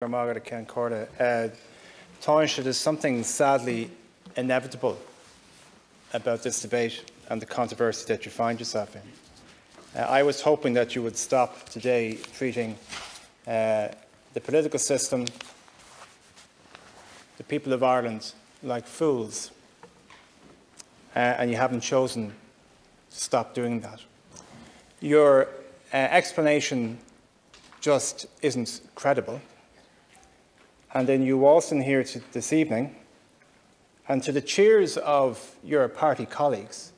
Gormaga Ken Corda. Tánaiste, there's something sadly inevitable about this debate and the controversy that you find yourself in. I was hoping that you would stop today treating the political system, the people of Ireland, like fools, and you haven't chosen to stop doing that. Your explanation just isn't credible. And then you waltz in here this evening, and to the cheers of your party colleagues,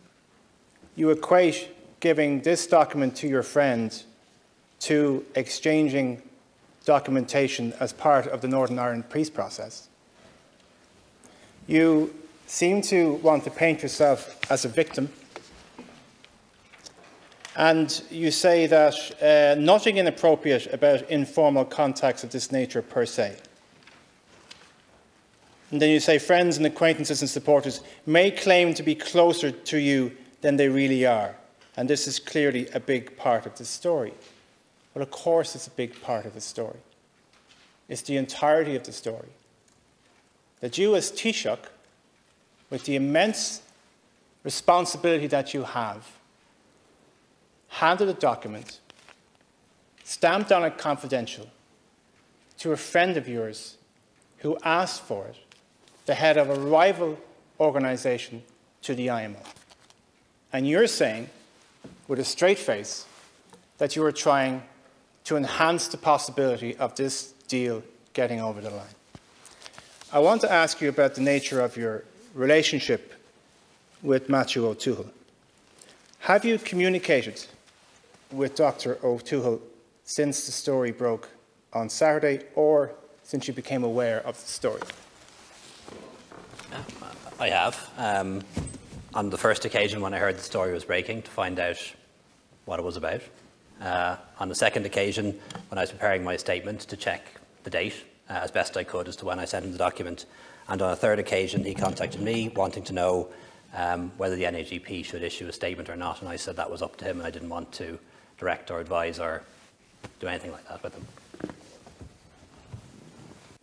you equate giving this document to your friend to exchanging documentation as part of the Northern Ireland peace process. You seem to want to paint yourself as a victim, and you say that nothing inappropriate about informal contacts of this nature per se. And then you say friends and acquaintances and supporters may claim to be closer to you than they really are. And this is clearly a big part of the story. Well, of course it's a big part of the story. It's the entirety of the story. That you as Taoiseach, with the immense responsibility that you have, handed a document, stamped on it confidential, to a friend of yours who asked for it, the head of a rival organisation to the IMO. And you're saying, with a straight face, that you are trying to enhance the possibility of this deal getting over the line. I want to ask you about the nature of your relationship with Matthew O'Toole. Have you communicated with Dr. O'Toole since the story broke on Saturday, or since you became aware of the story? I have. On the first occasion when I heard the story was breaking, to find out what it was about. On the second occasion, when I was preparing my statement, to check the date as best I could as to when I sent him the document. And on a third occasion, he contacted me wanting to know whether the NAGP should issue a statement or not, and I said that was up to him and I didn't want to direct or advise or do anything like that with him.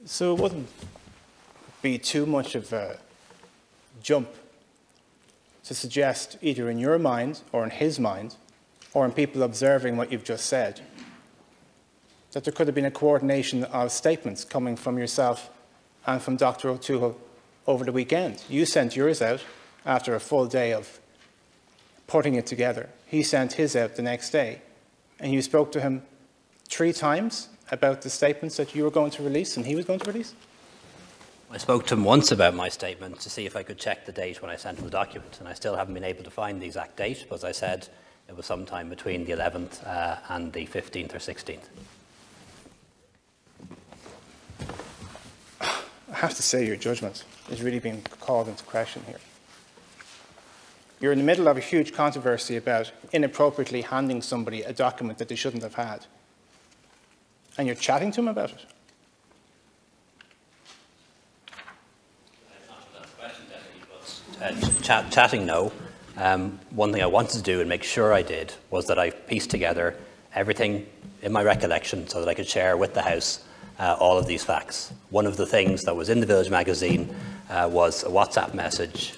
So it wouldn't be too much of a jump to suggest, either in your mind or in his mind, or in people observing what you've just said, that there could have been a coordination of statements coming from yourself and from Dr. O'Toole over the weekend. You sent yours out after a full day of putting it together. He sent his out the next day, and you spoke to him 3 times about the statements that you were going to release and he was going to release? I spoke to him once about my statement to see if I could check the date when I sent him the document, and I still haven't been able to find the exact date, but as I said, it was sometime between the 11th and the 15th or 16th. I have to say your judgment is really being called into question here. You're in the middle of a huge controversy about inappropriately handing somebody a document that they shouldn't have had, and you're chatting to them about it. Chatting, no. One thing I wanted to do and make sure I did was that I pieced together everything in my recollection so that I could share with the House all of these facts. One of the things that was in the Village magazine was a WhatsApp message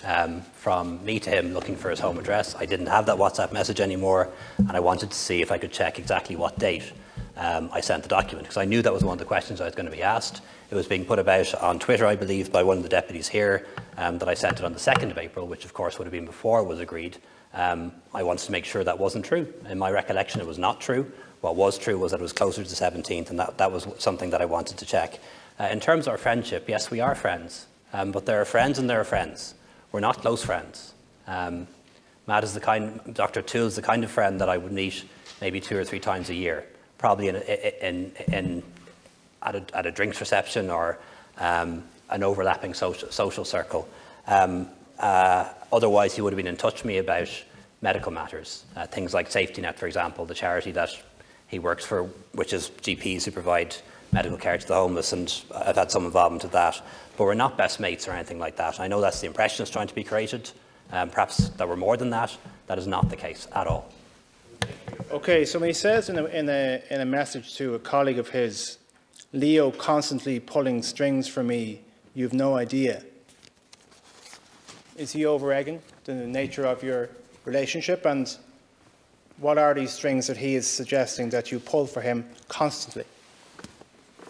from me to him looking for his home address. I didn't have that WhatsApp message anymore, and I wanted to see if I could check exactly what date I sent the document, because I knew that was one of the questions I was going to be asked. It was being put about on Twitter, I believe, by one of the deputies here, that I sent it on the 2nd of April, which of course would have been before it was agreed. I wanted to make sure that wasn't true. In my recollection, it was not true. What was true was that it was closer to the 17th, and that was something that I wanted to check. In terms of our friendship, yes, we are friends, but there are friends and there are friends. We're not close friends. Matt is Dr. O'Toole is the kind of friend that I would meet maybe 2 or 3 times a year, probably at a drinks reception or an overlapping social circle. Otherwise, he would have been in touch with me about medical matters, things like Safety Net, for example, the charity that he works for, which is GPs who provide medical care to the homeless, and I've had some involvement with that. But we're not best mates or anything like that. I know that's the impression that's trying to be created. Perhaps that we're more than that. That is not the case at all. Okay, so when he says in a message to a colleague of his Leo constantly pulling strings for me, you've no idea. Is he over-egging the nature of your relationship? And what are these strings that he is suggesting that you pull for him constantly?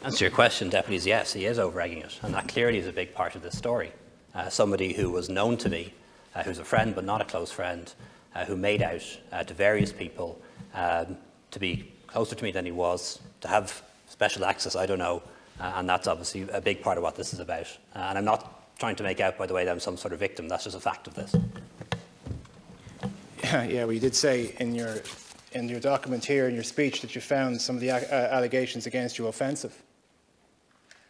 Answer your question, Deputy, is yes, he is over-egging it, and that clearly is a big part of this story. Somebody who was known to me, who's a friend but not a close friend, who made out to various people to be closer to me than he was, to have special access, I don't know, and that's obviously a big part of what this is about. And I'm not trying to make out, by the way, that I'm some sort of victim. That's just a fact of this. Yeah, well, you did say in your document here, in your speech, that you found some of the allegations against you offensive.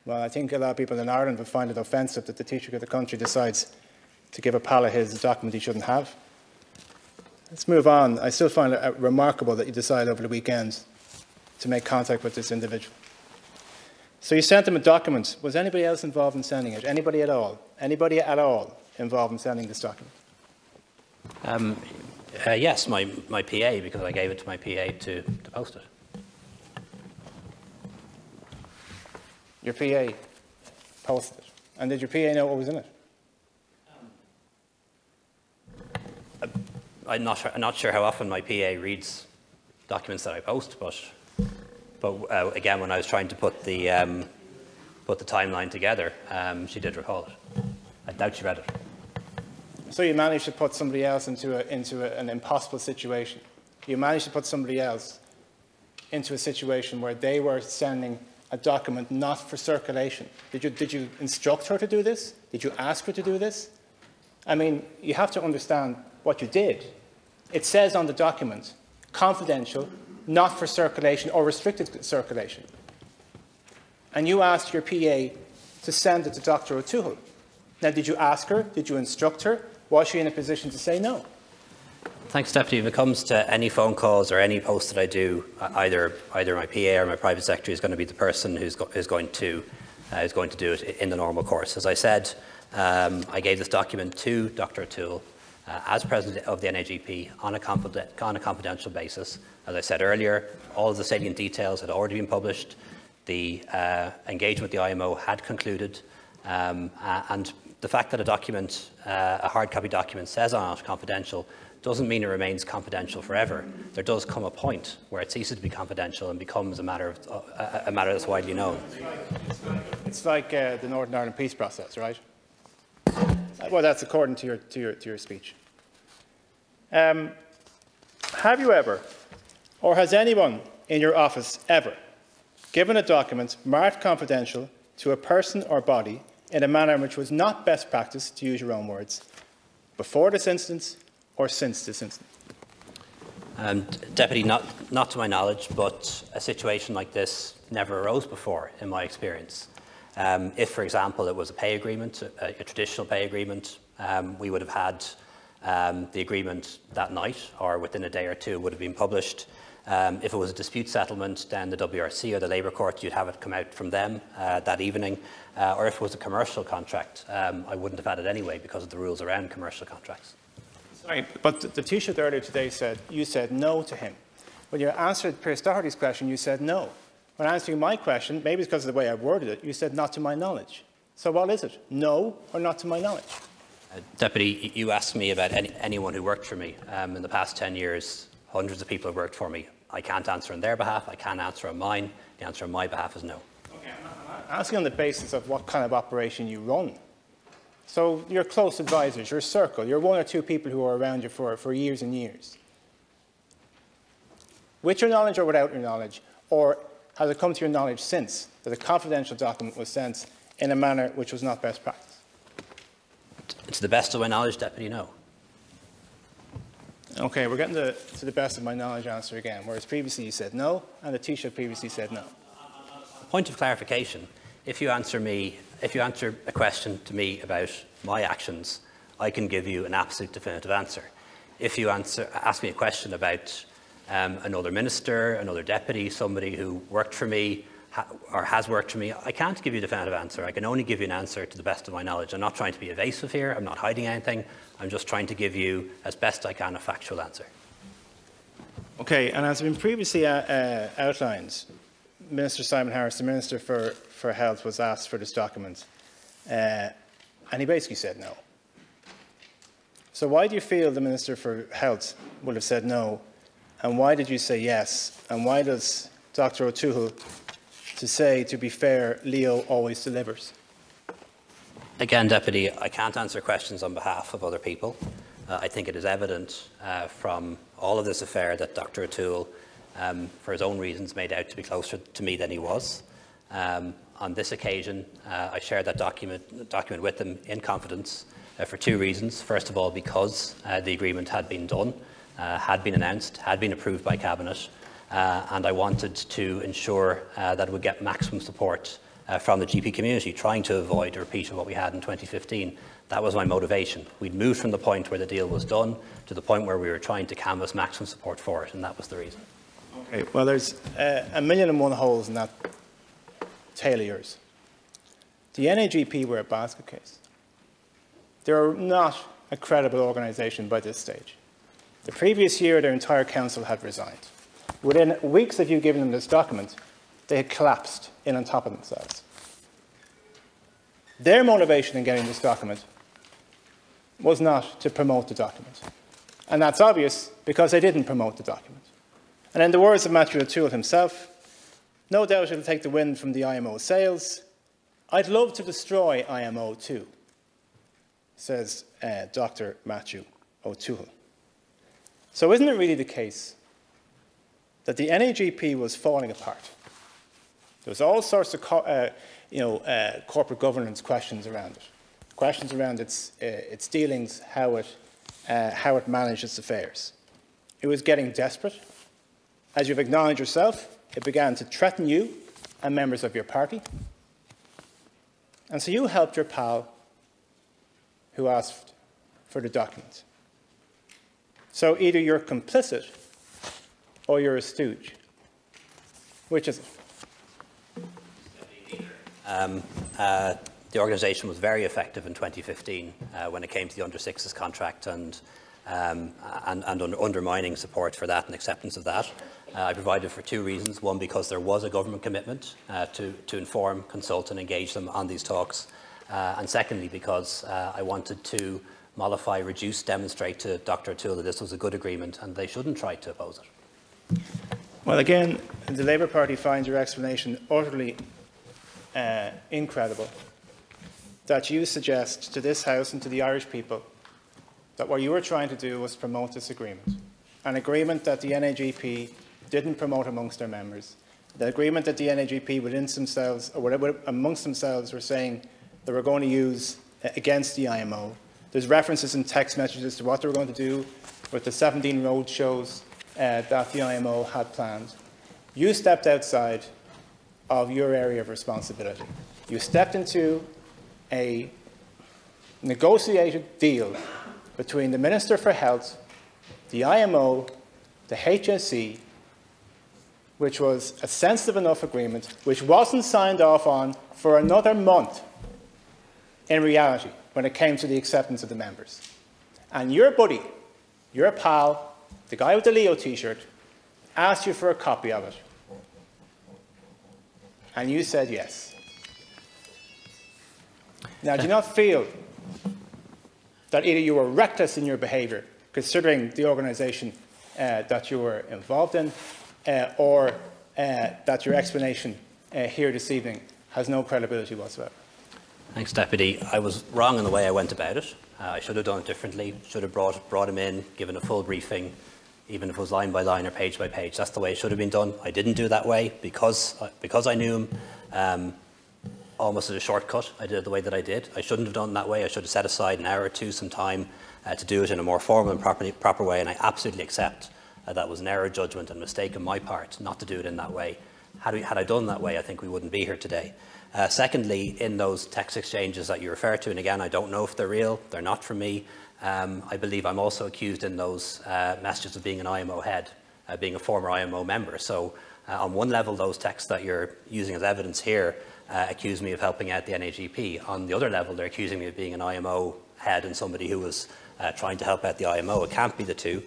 Well, I think a lot of people in Ireland would find it offensive that the Taoiseach of the country decides to give a pal of his a document he shouldn't have. Let's move on. I still find it remarkable that you decided over the weekend to make contact with this individual. So you sent him a document. Was anybody else involved in sending it? Anybody at all? Anybody at all involved in sending this document? Yes, my PA, because I gave it to my PA to post it. Your PA posted it. And did your PA know what was in it? I'm not sure how often my PA reads documents that I post, but again, when I was trying to put the timeline together, she did recall it. I doubt she read it. So you managed to put somebody else into an impossible situation. You managed to put somebody else into a situation where they were sending a document not for circulation. Did you instruct her to do this? Did you ask her to do this? I mean, you have to understand what you did. It says on the document, confidential, not for circulation or restricted circulation. And you asked your PA to send it to Dr. O'Toole. Now, did you ask her? Did you instruct her? Was she in a position to say no? Thanks, Deputy. If it comes to any phone calls or any posts that I do, either my PA or my private secretary is going to be the person who's going to do it in the normal course. As I said, I gave this document to Dr. O'Toole as President of the NAGP on a confidential basis. As I said earlier, all of the salient details had already been published. The engagement with the IMO had concluded, and the fact that a document, a hard copy document, says on it confidential doesn't mean it remains confidential forever. There does come a point where it ceases to be confidential and becomes a matter that's widely known. It's like the Northern Ireland peace process, right? Well, that's according to your speech. Have you ever, or has anyone in your office ever, given a document marked confidential to a person or body in a manner which was not best practice, to use your own words, before this instance or since this incident? Deputy, not to my knowledge, but a situation like this never arose before, in my experience. If, for example, it was a pay agreement, a traditional pay agreement, we would have had the agreement that night, or within a day or two, would have been published. If it was a dispute settlement, then the WRC or the Labour Court, you'd have it come out from them that evening. Or if it was a commercial contract, I wouldn't have had it anyway because of the rules around commercial contracts. Sorry, but the Taoiseach earlier today said you said no to him. When you answered Pierce Doherty's question, you said no. When answering my question, maybe it's because of the way I worded it, you said not to my knowledge. So what is it? No or not to my knowledge? Deputy, you asked me about anyone who worked for me. In the past 10 years, hundreds of people have worked for me. I can't answer on their behalf. I can't answer on mine. The answer on my behalf is no. Okay, I'm asking on the basis of what kind of operation you run. So your close advisors, your circle, your one or two people who are around you for years and years. With your knowledge or without your knowledge, or has it come to your knowledge since that a confidential document was sent in a manner which was not best practice? To the best of my knowledge, Deputy, no. Okay, we're getting to the best of my knowledge answer again, whereas previously you said no, and the Taoiseach previously said no. Point of clarification, if you answer a question to me about my actions, I can give you an absolute definitive answer. If you ask me a question about another minister, another deputy, somebody who worked for me or has worked for me, I can't give you a definitive answer. I can only give you an answer to the best of my knowledge. I'm not trying to be evasive here. I'm not hiding anything. I'm just trying to give you, as best I can, a factual answer. Okay, and as has been previously outlined, Minister Simon Harris, the Minister for Health, was asked for this document, and he basically said no. So why do you feel the Minister for Health would have said no, and why did you say yes, and why does Dr. O'Toole to say, to be fair, Leo always delivers? Again, Deputy, I can't answer questions on behalf of other people. I think it is evident from all of this affair that Dr. O'Toole, for his own reasons, made out to be closer to me than he was. On this occasion, I shared that document with him in confidence for two reasons. First of all, because the agreement had been done, had been announced, had been approved by Cabinet, and I wanted to ensure that it would get maximum support from the GP community, trying to avoid a repeat of what we had in 2015. That was my motivation. We'd moved from the point where the deal was done to the point where we were trying to canvass maximum support for it, and that was the reason. Okay, well, there's a million and one holes in that tale of yours. The NAGP were a basket case. They're not a credible organisation by this stage. The previous year, their entire council had resigned. Within weeks of you giving them this document, they had collapsed in on top of themselves. Their motivation in getting this document was not to promote the document. And that's obvious because they didn't promote the document. And in the words of Matthew O'Toole himself, no doubt it'll take the wind from the IMO sails. I'd love to destroy IMO too, says Dr. Matthew O'Toole. So isn't it really the case that the NAGP was falling apart? There was all sorts of corporate governance questions around it, questions around its dealings, how it managed its affairs. It was getting desperate. As you've acknowledged yourself, it began to threaten you and members of your party. And so you helped your pal who asked for the document. So either you're complicit or you're a stooge. Which is it? The organisation was very effective in 2015 when it came to the under-6s contract and undermining support for that and acceptance of that. I provided for two reasons. One, because there was a government commitment to inform, consult and engage them on these talks. And secondly, because I wanted to mollify, reduce, demonstrate to Dr. O'Toole that this was a good agreement and they shouldn't try to oppose it. Well, again, the Labour Party finds your explanation utterly incredible, that you suggest to this House and to the Irish people that what you were trying to do was promote this agreement, an agreement that the NAGP didn't promote amongst their members, the agreement that the NAGP within themselves, or whatever, amongst themselves, were saying they were going to use against the IMO. There's references in text messages to what they were going to do with the 17 road shows that the IMO had planned. You stepped outside of your area of responsibility. You stepped into a negotiated deal between the Minister for Health, the IMO, the HSE, which was a sensitive enough agreement, which wasn't signed off on for another month in reality when it came to the acceptance of the members. And your buddy, your pal, the guy with the Leo t-shirt, asked you for a copy of it. And you said yes. Now, do you not feel that either you were reckless in your behaviour, considering the organisation that you were involved in, or that your explanation here this evening has no credibility whatsoever? Thanks, Deputy. I was wrong in the way I went about it. I should have done it differently. Should have brought him in, given a full briefing, even if it was line by line or page by page. That's the way it should have been done. I didn't do it that way because I knew him. Almost as a shortcut, I did it the way that I did. I shouldn't have done it that way. I should have set aside an hour or two, some time to do it in a more formal and proper way, and I absolutely accept that was an error of judgment and mistake on my part not to do it in that way. Had I done that way, I think we wouldn't be here today. Secondly, in those text exchanges that you refer to, and again, I don't know if they're real, they're not from me, I believe I'm also accused in those messages of being an IMO head, being a former IMO member. So on one level, those texts that you're using as evidence here accuse me of helping out the NAGP. On the other level, they're accusing me of being an IMO head and somebody who was trying to help out the IMO. It can't be the two.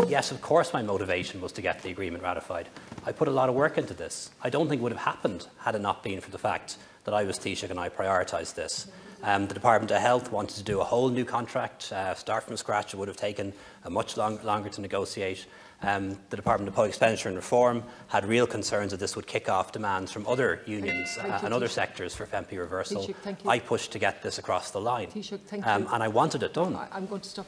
Yes, of course, my motivation was to get the agreement ratified. I put a lot of work into this. I don't think it would have happened had it not been for the fact that I was Taoiseach and I prioritised this. The Department of Health wanted to do a whole new contract, start from scratch. It would have taken much longer to negotiate. The Department of Public Expenditure and Reform had real concerns that this would kick off demands from other unions and other sectors for FMP reversal. I pushed to get this across the line, Taoiseach, and I wanted it done. I'm going to stop.